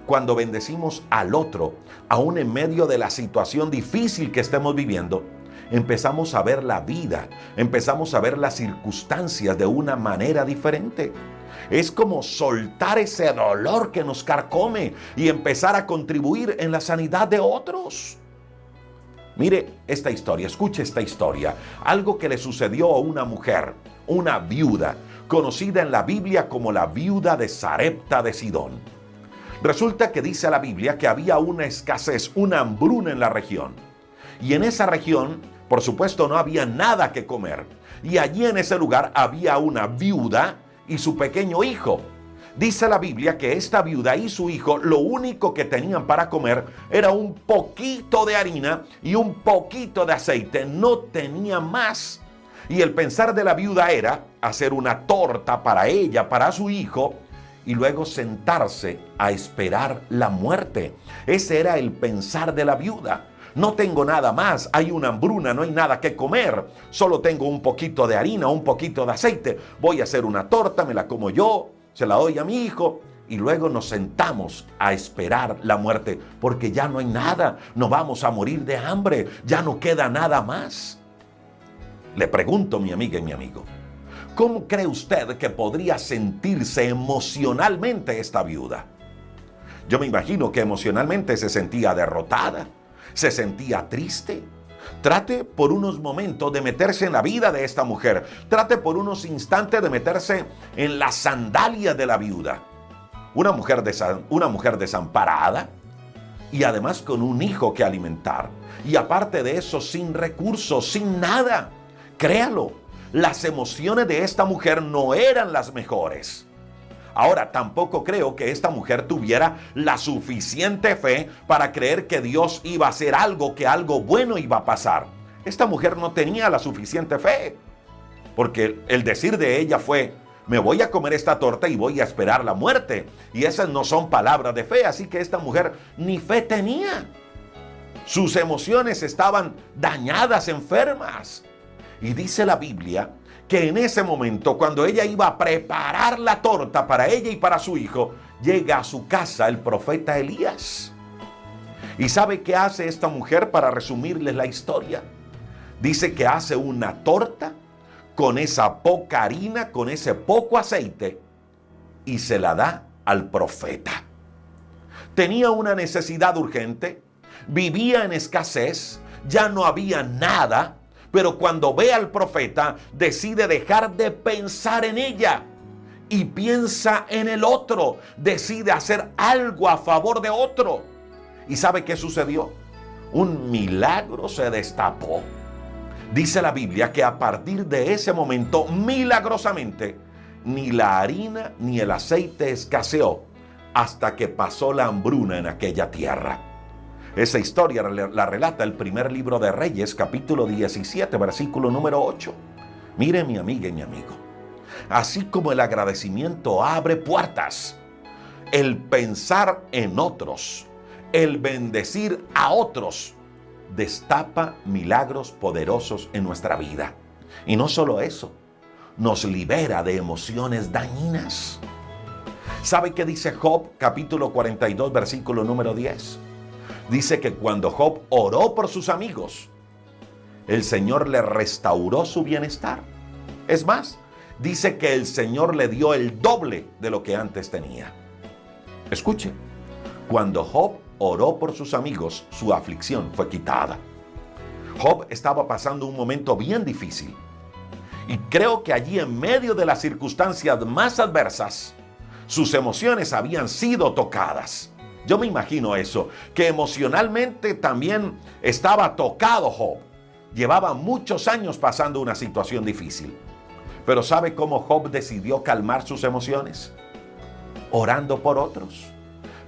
cuando bendecimos al otro, aún en medio de la situación difícil que estemos viviendo, empezamos a ver la vida, empezamos a ver las circunstancias de una manera diferente. Es como soltar ese dolor que nos carcome y empezar a contribuir en la sanidad de otros. Mire esta historia, escuche esta historia. Algo que le sucedió a una mujer, una viuda, conocida en la Biblia como la viuda de Sarepta de Sidón. Resulta que dice la Biblia que había una escasez, una hambruna en la región. Y en esa región, por supuesto, no había nada que comer. Y allí en ese lugar había una viuda y su pequeño hijo. Dice la Biblia que esta viuda y su hijo lo único que tenían para comer era un poquito de harina y un poquito de aceite. No tenía más. Y el pensar de la viuda era hacer una torta para ella, para su hijo, y luego sentarse a esperar la muerte. Ese era el pensar de la viuda. No tengo nada más, hay una hambruna, no hay nada que comer. Solo tengo un poquito de harina, un poquito de aceite. Voy a hacer una torta, me la como yo, se la doy a mi hijo y luego nos sentamos a esperar la muerte porque ya no hay nada, nos vamos a morir de hambre, ya no queda nada más. Le pregunto, mi amiga y mi amigo, ¿cómo cree usted que podría sentirse emocionalmente esta viuda? Yo me imagino que emocionalmente se sentía derrotada, se sentía triste. Trate por unos momentos de meterse en la vida de esta mujer. Trate por unos instantes de meterse en las sandalias de la viuda. Una mujer desamparada y además con un hijo que alimentar. Y aparte de eso, sin recursos, sin nada. Créalo, las emociones de esta mujer no eran las mejores. Ahora, tampoco creo que esta mujer tuviera la suficiente fe para creer que Dios iba a hacer algo, que algo bueno iba a pasar. Esta mujer no tenía la suficiente fe, porque el decir de ella fue, me voy a comer esta torta y voy a esperar la muerte. Y esas no son palabras de fe, así que esta mujer ni fe tenía. Sus emociones estaban dañadas, enfermas. Y dice la Biblia que en ese momento, cuando ella iba a preparar la torta para ella y para su hijo, llega a su casa el profeta Elías. ¿Y sabe qué hace esta mujer para resumirles la historia? Dice que hace una torta con esa poca harina, con ese poco aceite, y se la da al profeta. Tenía una necesidad urgente, vivía en escasez, ya no había nada. Pero cuando ve al profeta, decide dejar de pensar en ella y piensa en el otro. Decide hacer algo a favor de otro. ¿Y sabe qué sucedió? Un milagro se destapó. Dice la Biblia que a partir de ese momento, milagrosamente, ni la harina ni el aceite escaseó hasta que pasó la hambruna en aquella tierra. Esa historia la relata el primer libro de Reyes, capítulo 17, versículo número 8. Mire, mi amiga y mi amigo, así como el agradecimiento abre puertas, el pensar en otros, el bendecir a otros, destapa milagros poderosos en nuestra vida. Y no solo eso, nos libera de emociones dañinas. ¿Sabe qué dice Job, capítulo 42, versículo número 10? Dice que cuando Job oró por sus amigos, el Señor le restauró su bienestar. Es más, dice que el Señor le dio el doble de lo que antes tenía. Escuche, cuando Job oró por sus amigos, su aflicción fue quitada. Job estaba pasando un momento bien difícil. Y creo que allí, en medio de las circunstancias más adversas, sus emociones habían sido tocadas. Yo me imagino eso, que emocionalmente también estaba tocado Job. llevaba muchos años pasando una situación difícil. Pero ¿sabe cómo Job decidió calmar sus emociones? Orando por otros,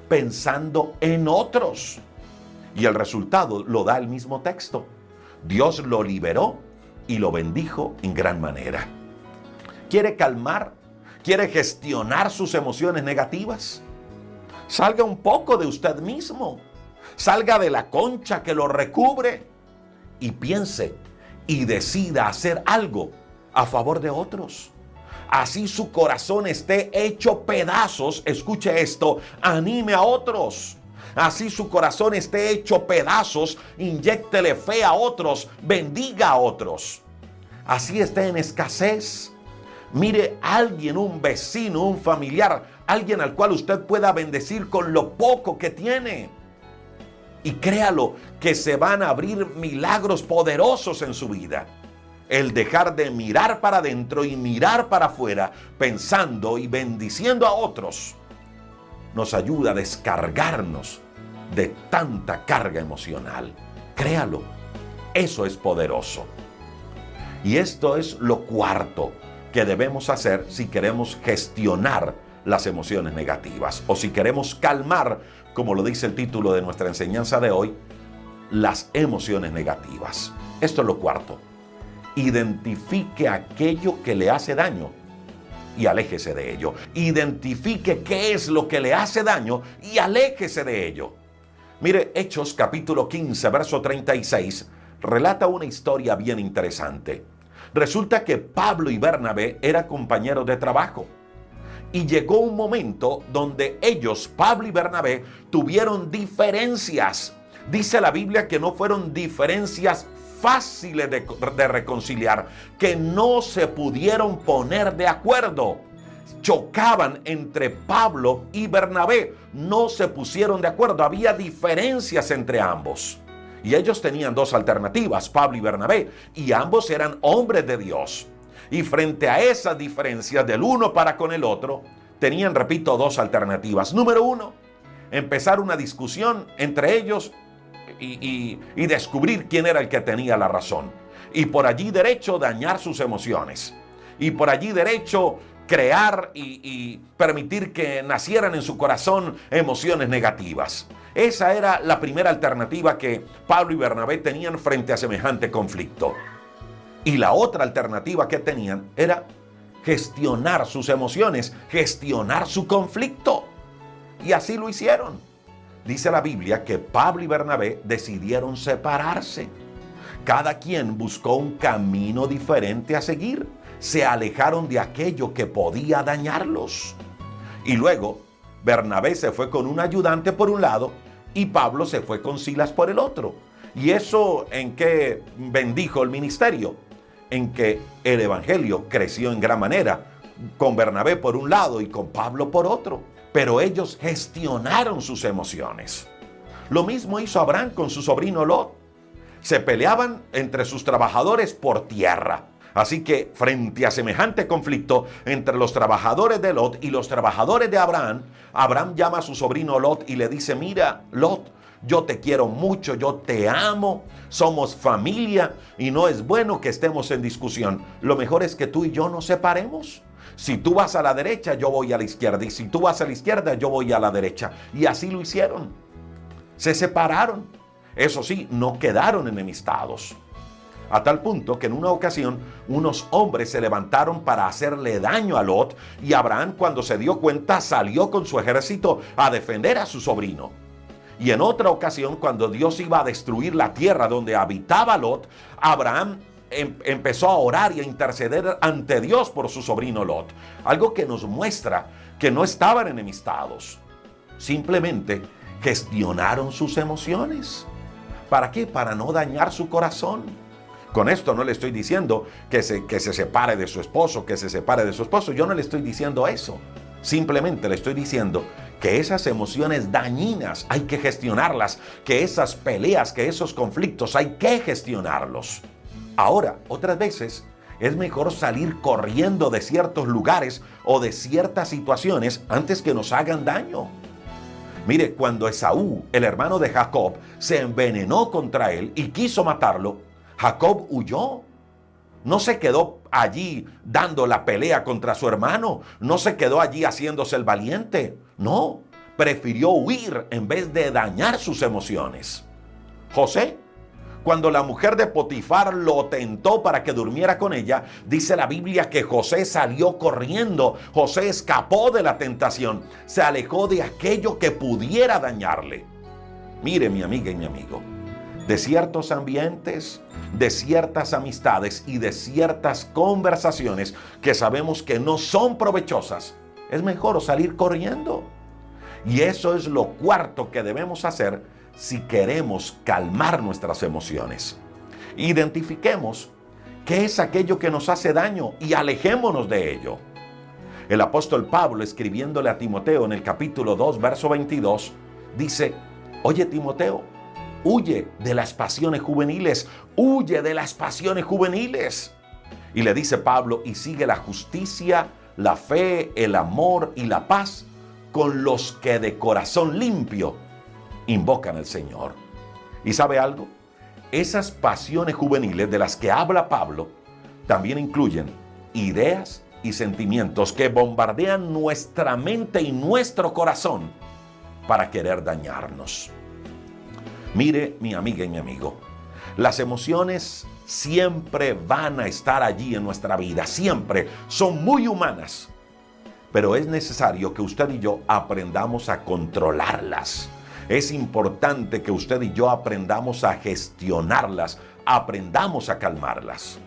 pensando en otros. Y el resultado lo da el mismo texto. Dios lo liberó y lo bendijo en gran manera. ¿Quiere calmar? ¿Quiere gestionar sus emociones negativas? Salga un poco de usted mismo. Salga de la concha que lo recubre y piense y decida hacer algo a favor de otros. Así su corazón esté hecho pedazos. Escuche esto, anime a otros. Así su corazón esté hecho pedazos, inyéctele fe a otros, bendiga a otros. Así esté en escasez. Mire a alguien, un vecino, un familiar, alguien al cual usted pueda bendecir con lo poco que tiene. Y créalo que se van a abrir milagros poderosos en su vida. El dejar de mirar para adentro y mirar para afuera, pensando y bendiciendo a otros, nos ayuda a descargarnos de tanta carga emocional. Créalo, eso es poderoso. Y esto es lo cuarto que debemos hacer si queremos gestionar las emociones negativas o si queremos calmar, como lo dice el título de nuestra enseñanza de hoy, las emociones negativas. Esto es lo cuarto. Identifique aquello que le hace daño y aléjese de ello. Identifique qué es lo que le hace daño y aléjese de ello. Mire, Hechos capítulo 15, verso 36, relata una historia bien interesante. Resulta que Pablo y Bernabé eran compañeros de trabajo. Y llegó un momento donde ellos, Pablo y Bernabé, tuvieron diferencias. Dice la Biblia que no fueron diferencias fáciles de reconciliar, que no se pudieron poner de acuerdo. Chocaban entre Pablo y Bernabé, no se pusieron de acuerdo, había diferencias entre ambos. Y ellos tenían dos alternativas, Pablo y Bernabé, y ambos eran hombres de Dios. Y frente a esas diferencias del uno para con el otro, tenían, repito, dos alternativas. Número uno, empezar una discusión entre ellos y descubrir quién era el que tenía la razón. Y por allí derecho dañar sus emociones. Y por allí derecho crear y permitir que nacieran en su corazón emociones negativas. Esa era la primera alternativa que Pablo y Bernabé tenían frente a semejante conflicto. Y la otra alternativa que tenían era gestionar sus emociones, gestionar su conflicto. Y así lo hicieron. Dice la Biblia que Pablo y Bernabé decidieron separarse. Cada quien buscó un camino diferente a seguir. Se alejaron de aquello que podía dañarlos. Y luego Bernabé se fue con un ayudante por un lado y Pablo se fue con Silas por el otro. ¿Y eso en qué bendijo el ministerio? En que el evangelio creció en gran manera, con Bernabé por un lado y con Pablo por otro. Pero ellos gestionaron sus emociones. Lo mismo hizo Abraham con su sobrino Lot. Se peleaban entre sus trabajadores por tierra. Así que frente a semejante conflicto entre los trabajadores de Lot y los trabajadores de Abraham, Abraham llama a su sobrino Lot y le dice: mira, Lot, yo te quiero mucho, yo te amo, somos familia y no es bueno que estemos en discusión. Lo mejor es que tú y yo nos separemos. Si tú vas a la derecha, yo voy a la izquierda, y si tú vas a la izquierda, yo voy a la derecha. Y así lo hicieron. Se separaron. Eso sí, no quedaron enemistados. A tal punto que en una ocasión unos hombres se levantaron para hacerle daño a Lot, y Abraham, cuando se dio cuenta, salió con su ejército a defender a su sobrino. Y en otra ocasión, cuando Dios iba a destruir la tierra donde habitaba Lot, Abraham empezó a orar y a interceder ante Dios por su sobrino Lot. Algo que nos muestra que no estaban enemistados. Simplemente gestionaron sus emociones. ¿Para qué? Para no dañar su corazón. Con esto no le estoy diciendo que se separe de su esposo, que se separe de su esposo. Yo no le estoy diciendo eso. Simplemente le estoy diciendo que esas emociones dañinas hay que gestionarlas, que esas peleas, que esos conflictos hay que gestionarlos. Ahora, otras veces es mejor salir corriendo de ciertos lugares o de ciertas situaciones antes que nos hagan daño. Mire, cuando Esaú, el hermano de Jacob, se envenenó contra él y quiso matarlo, Jacob huyó. No se quedó allí dando la pelea contra su hermano. No se quedó allí haciéndose el valiente. No, prefirió huir en vez de dañar sus emociones. José, cuando la mujer de Potifar lo tentó para que durmiera con ella, dice la Biblia que José salió corriendo. José escapó de la tentación, se alejó de aquello que pudiera dañarle. Mire, mi amiga y mi amigo, de ciertos ambientes, de ciertas amistades y de ciertas conversaciones que sabemos que no son provechosas, es mejor salir corriendo. Y eso es lo cuarto que debemos hacer si queremos calmar nuestras emociones. Identifiquemos qué es aquello que nos hace daño y alejémonos de ello. El apóstol Pablo, escribiéndole a Timoteo en el capítulo 2, verso 22, dice: oye, Timoteo, huye de las pasiones juveniles, huye de las pasiones juveniles. Y le dice Pablo: y sigue la justicia, la fe, el amor y la paz con los que de corazón limpio invocan al Señor. ¿Y sabe algo? Esas pasiones juveniles de las que habla Pablo también incluyen ideas y sentimientos que bombardean nuestra mente y nuestro corazón para querer dañarnos. Mire, mi amiga y mi amigo, las emociones siempre van a estar allí en nuestra vida, siempre son muy humanas, pero es necesario que usted y yo aprendamos a controlarlas. Es importante que usted y yo aprendamos a gestionarlas, aprendamos a calmarlas.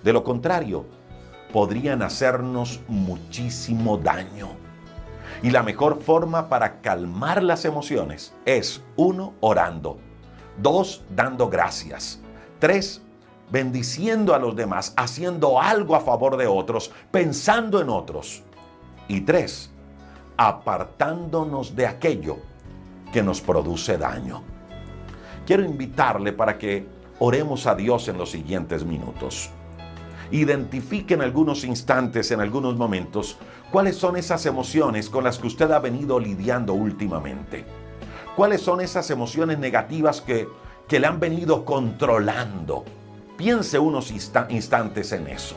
De lo contrario, podrían hacernos muchísimo daño. Y la mejor forma para calmar las emociones es: 1, orando; 2, dando gracias; 3, bendiciendo a los demás, haciendo algo a favor de otros, pensando en otros; y 3, apartándonos de aquello que nos produce daño. Quiero invitarle para que oremos a Dios en los siguientes minutos. Identifique en algunos instantes, en algunos momentos, cuáles son esas emociones con las que usted ha venido lidiando últimamente. ¿Cuáles son esas emociones negativas que le han venido controlando? Piense unos instantes en eso.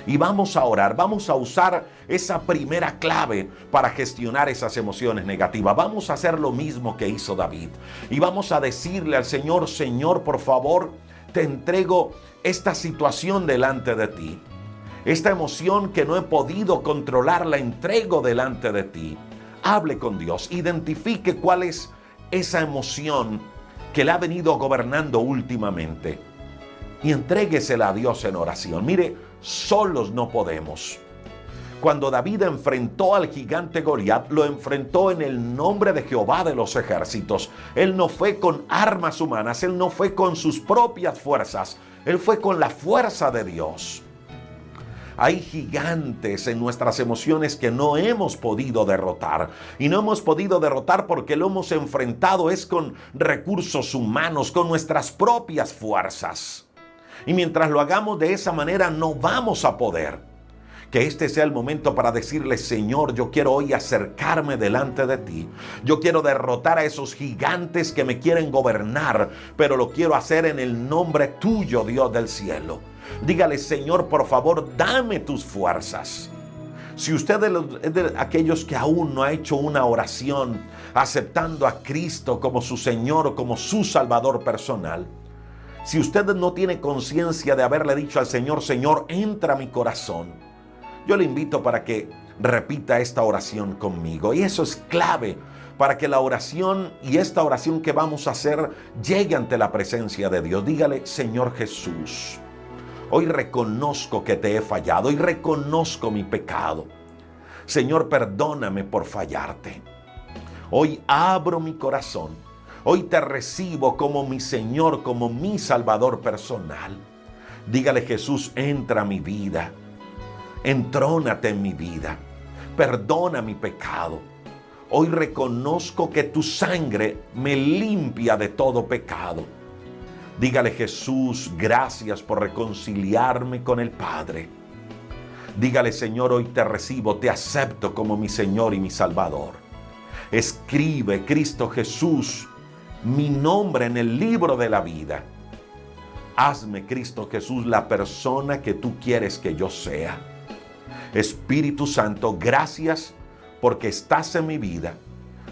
Y vamos a orar, vamos a usar esa primera clave para gestionar esas emociones negativas. Vamos a hacer lo mismo que hizo David. Y vamos a decirle al Señor: Señor, por favor, te entrego esta situación delante de ti. Esta emoción que no he podido controlar, la entrego delante de ti. Hable con Dios, identifique cuál es esa emoción que le ha venido gobernando últimamente y entréguesela a Dios en oración. Mire, solos no podemos. Cuando David enfrentó al gigante Goliat, lo enfrentó en el nombre de Jehová de los ejércitos. Él no fue con armas humanas, él no fue con sus propias fuerzas, él fue con la fuerza de Dios. Hay gigantes en nuestras emociones que no hemos podido derrotar. Y no hemos podido derrotar porque lo hemos enfrentado es con recursos humanos, con nuestras propias fuerzas. Y mientras lo hagamos de esa manera, no vamos a poder. Que este sea el momento para decirle: Señor, yo quiero hoy acercarme delante de ti. Yo quiero derrotar a esos gigantes que me quieren gobernar, pero lo quiero hacer en el nombre tuyo, Dios del cielo. Dígale: Señor, por favor, dame tus fuerzas. Si usted es de aquellos que aún no ha hecho una oración aceptando a Cristo como su Señor o como su Salvador personal, si usted no tiene conciencia de haberle dicho al Señor: Señor, entra a mi corazón, yo le invito para que repita esta oración conmigo. Y eso es clave para que la oración y esta oración que vamos a hacer llegue ante la presencia de Dios. Dígale: Señor Jesús, hoy reconozco que te he fallado y reconozco mi pecado. Señor, perdóname por fallarte. Hoy abro mi corazón. Hoy te recibo como mi Señor, como mi Salvador personal. Dígale: Jesús, entra a mi vida. Entrónate en mi vida. Perdona mi pecado. Hoy reconozco que tu sangre me limpia de todo pecado. Dígale: Jesús, gracias por reconciliarme con el Padre. Dígale: Señor, hoy te recibo, te acepto como mi Señor y mi Salvador. Escribe, Cristo Jesús, mi nombre en el libro de la vida. Hazme, Cristo Jesús, la persona que tú quieres que yo sea. Espíritu Santo, gracias porque estás en mi vida,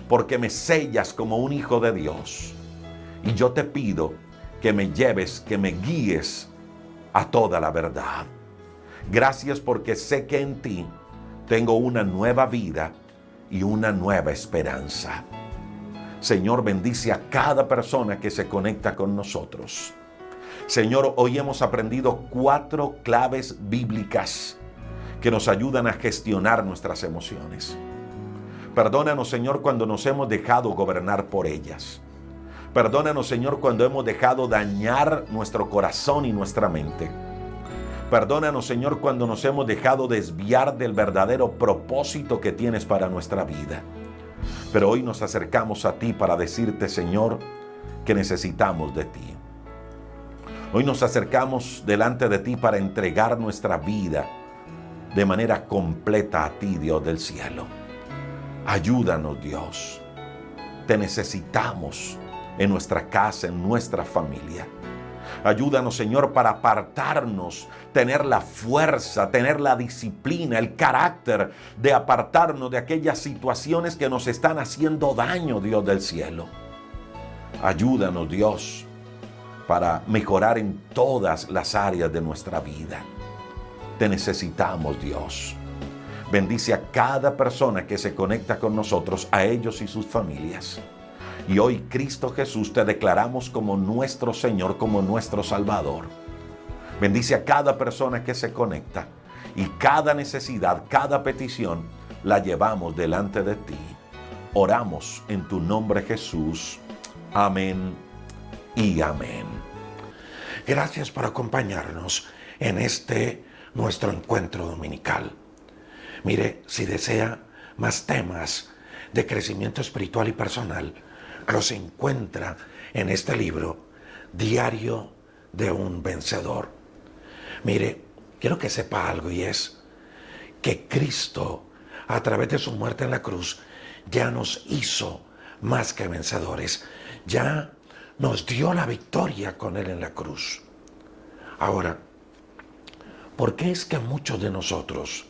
porque me sellas como un hijo de Dios. Y yo te pido que me lleves, que me guíes a toda la verdad. Gracias porque sé que en ti tengo una nueva vida y una nueva esperanza. Señor, bendice a cada persona que se conecta con nosotros. Señor, hoy hemos aprendido 4 claves bíblicas que nos ayudan a gestionar nuestras emociones. Perdónanos, Señor, cuando nos hemos dejado gobernar por ellas. Perdónanos, Señor, cuando hemos dejado dañar nuestro corazón y nuestra mente. Perdónanos, Señor, cuando nos hemos dejado desviar del verdadero propósito que tienes para nuestra vida. Pero hoy nos acercamos a ti para decirte, Señor, que necesitamos de ti. Hoy nos acercamos delante de ti para entregar nuestra vida de manera completa a ti, Dios del cielo. Ayúdanos, Dios. Te necesitamos en nuestra casa, en nuestra familia. Ayúdanos, Señor, para apartarnos, tener la fuerza, tener la disciplina, el carácter de apartarnos de aquellas situaciones que nos están haciendo daño, Dios del cielo. Ayúdanos, Dios, para mejorar en todas las áreas de nuestra vida. Te necesitamos, Dios. Bendice a cada persona que se conecta con nosotros, a ellos y sus familias. Y hoy, Cristo Jesús, te declaramos como nuestro Señor, como nuestro Salvador. Bendice a cada persona que se conecta y cada necesidad, cada petición, la llevamos delante de ti. Oramos en tu nombre, Jesús. Amén y amén. Gracias por acompañarnos en nuestro encuentro dominical. Mire, si desea más temas de crecimiento espiritual y personal, los encuentra en este libro, Diario de un Vencedor. Mire, quiero que sepa algo, y es que Cristo, a través de su muerte en la cruz, ya nos hizo más que vencedores. Ya nos dio la victoria con Él en la cruz. Ahora, ¿por qué es que muchos de nosotros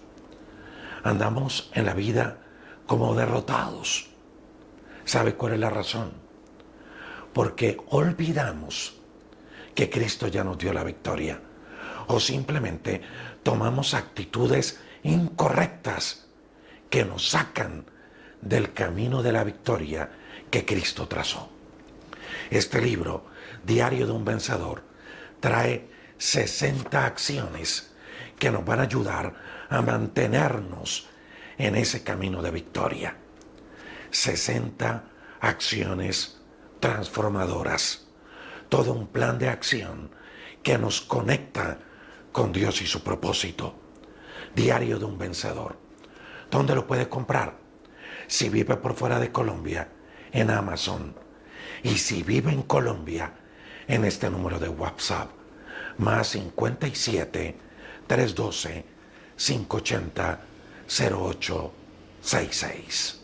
andamos en la vida como derrotados? ¿Sabe cuál es la razón? Porque olvidamos que Cristo ya nos dio la victoria, o simplemente tomamos actitudes incorrectas que nos sacan del camino de la victoria que Cristo trazó. Este libro, Diario de un Vencedor, trae 60 acciones que nos van a ayudar a mantenernos en ese camino de victoria. 60 acciones transformadoras. Todo un plan de acción que nos conecta con Dios y su propósito. Diario de un Vencedor. ¿Dónde lo puede comprar? Si vive por fuera de Colombia, en Amazon. Y si vive en Colombia, en este número de WhatsApp, más 57 312 580 0866.